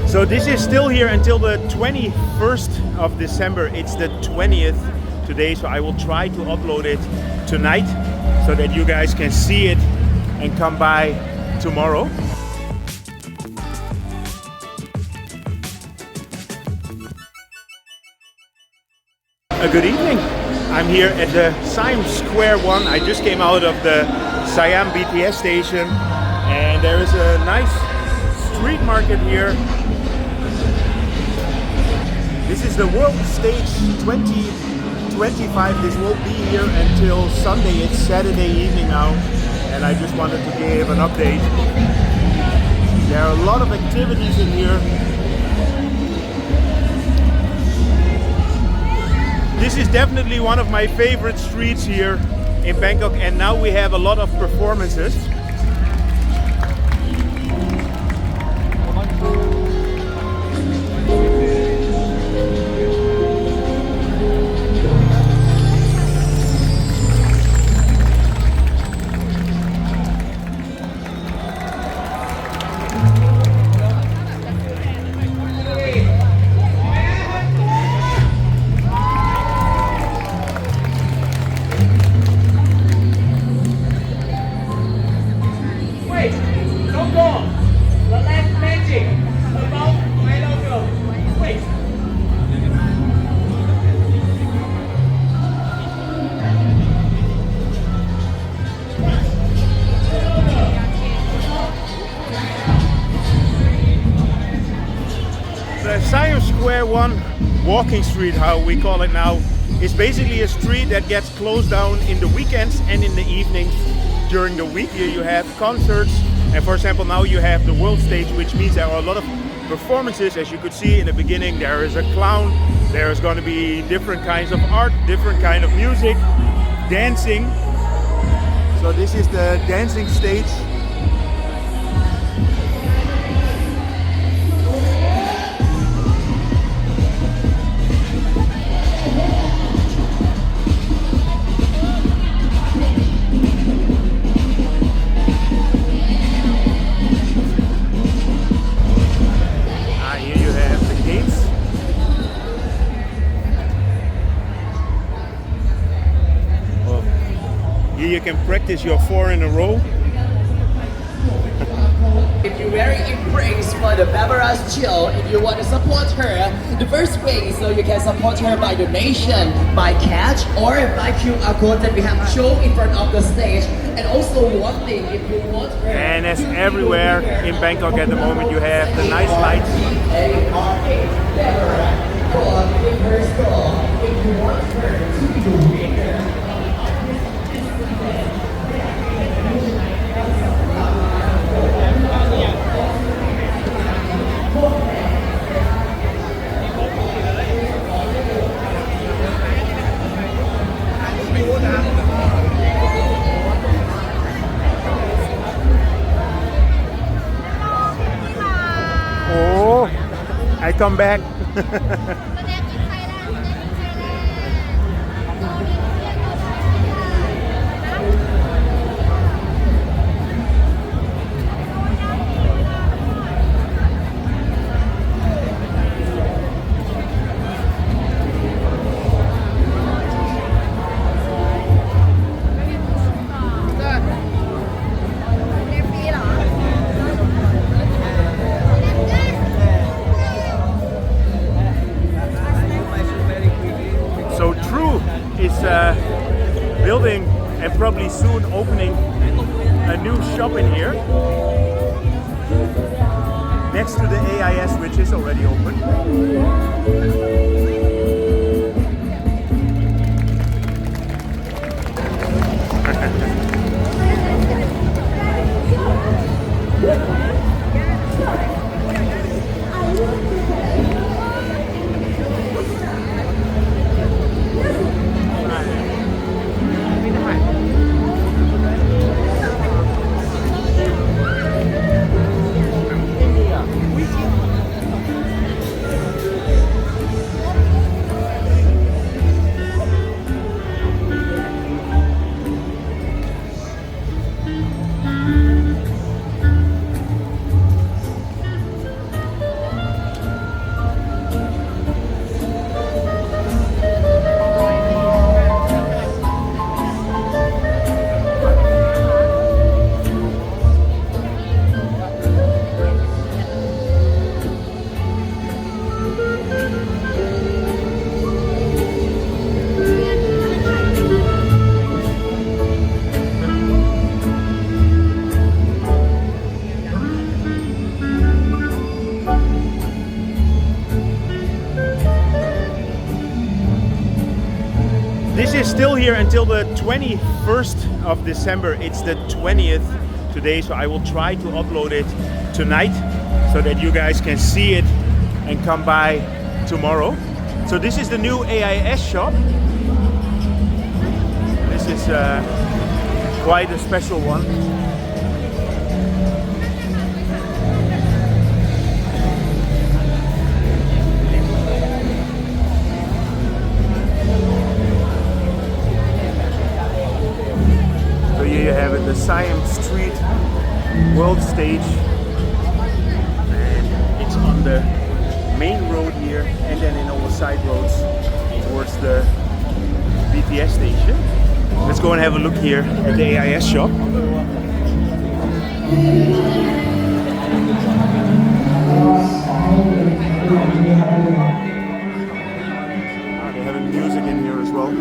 So this is still here until the 21st of December. It's the 20th today, so I will try to upload it tonight so that you guys can see it and come by tomorrow. Good evening. I'm here at the Siam Square One. I just came out of the Siam BTS station, and there is a nice street market here. This is the World Stage 2025. This will be here until Sunday. It's Saturday evening now, and I just wanted to give an update. There are a lot of activities in here. This is definitely one of my favorite streets here in Bangkok, and now we have a lot of performances. The Siam Square One walking street, how we call it now, is basically a street that gets closed down in the weekends and in the evenings. During the week here you have concerts, and for example now you have the world stage, which means there are a lot of performances. As you could see in the beginning, there is a clown, there is going to be different kinds of art, different kind of music, dancing. So this is the dancing stage. You can practice your 4 in a row. If you're very impressed by the Barbara's chill, if you want to support her, the first way so you can support her by donation, by cash, or by QR code that we have shown in front of the stage. And also one thing, if you want her, and as everywhere in Bangkok at the moment, you have the nice lights. If you want her to be the winner. Oh, I come back. So True is building and probably soon opening a new shop in here next to the AIS, which is already open. still here until the 21st of December. It's the 20th today, so I will try to upload it tonight so that you guys can see it and come by tomorrow. So this is the new AIS shop. This is quite a special one. So here you have it, the Siam Street World Stage, and it's on the main road here, and then in all the side roads towards the BTS station. Let's go and have a look here at the AIS shop. They have music in here as well.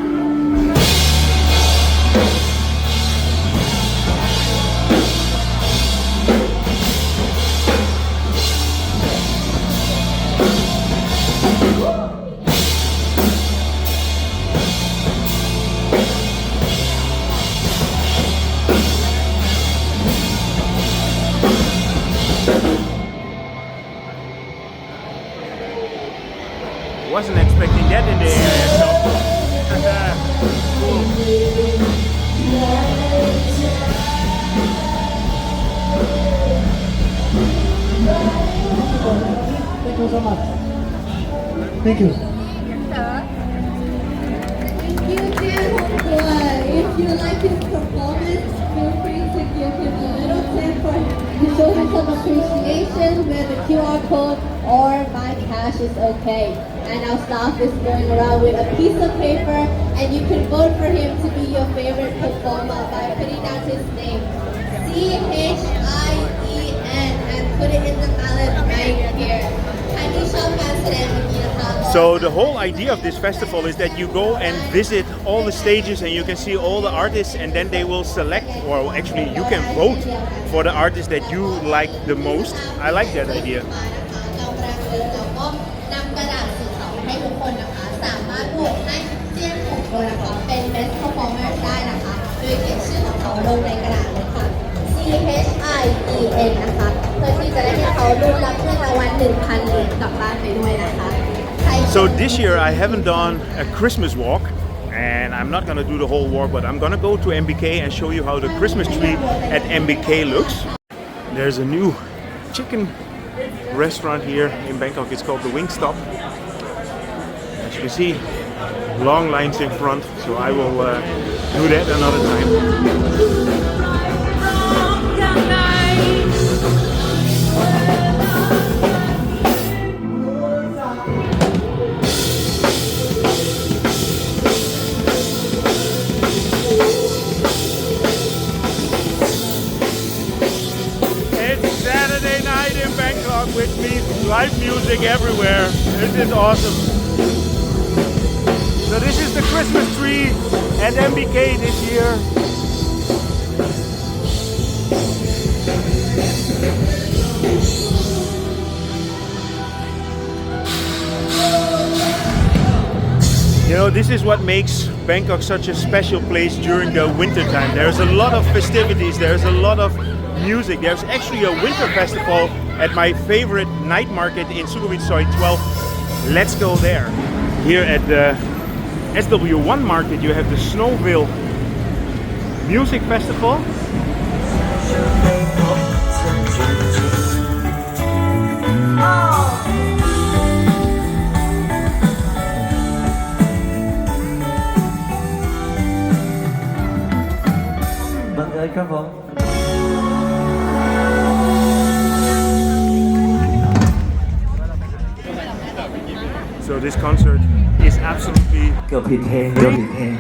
Wasn't expecting that in the AIS shop. Thank you so much. Thank you. You dear homeboy, if you like his performance, feel free to give him a little tip for to show him some appreciation with a QR code or my cash is okay. And our staff is going around with a piece of paper, and you can vote for him to be your favorite performer by putting down his name, CHIEN, and put it in the ballot right here. So the whole idea of this festival is that you go and visit all the stages and you can see all the artists, and then they will select, or actually you can vote for the artist that you like the most. I like that idea. CHIEN นะคะเพื่อที่จะได้ให้เขาร่วมรับเงินรางวัล 1,000 เหรียญกลับบ้านไปด้วยนะคะ So this year I haven't done a Christmas walk, and I'm not gonna do the whole walk, but I'm gonna go to MBK and show you how the Christmas tree at MBK looks. There's a new chicken restaurant here in Bangkok. It's called the Wingstop. As you can see, long lines in front, so I will do that another time. Which means live music everywhere. This is awesome. So this is the Christmas tree at MBK this year. You know, this is what makes Bangkok such a special place during the winter time. There's a lot of festivities, there's a lot of music. There's actually a winter festival at my favorite night market in Sukhumvit Soi 12. Let's go there. Here at the SW1 market you have the Snow Ville Music Festival. So this concert is absolutely free. And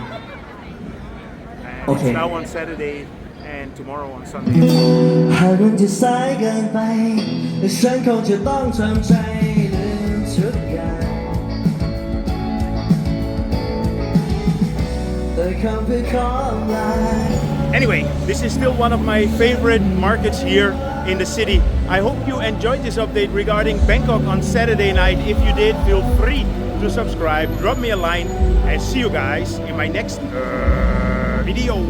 it's now on Saturday and tomorrow on Sunday. Anyway, this is still one of my favorite markets here in the city. I hope you enjoyed this update regarding Bangkok on Saturday night. If you did, feel free to to subscribe, drop me a line, and see you guys in my next video.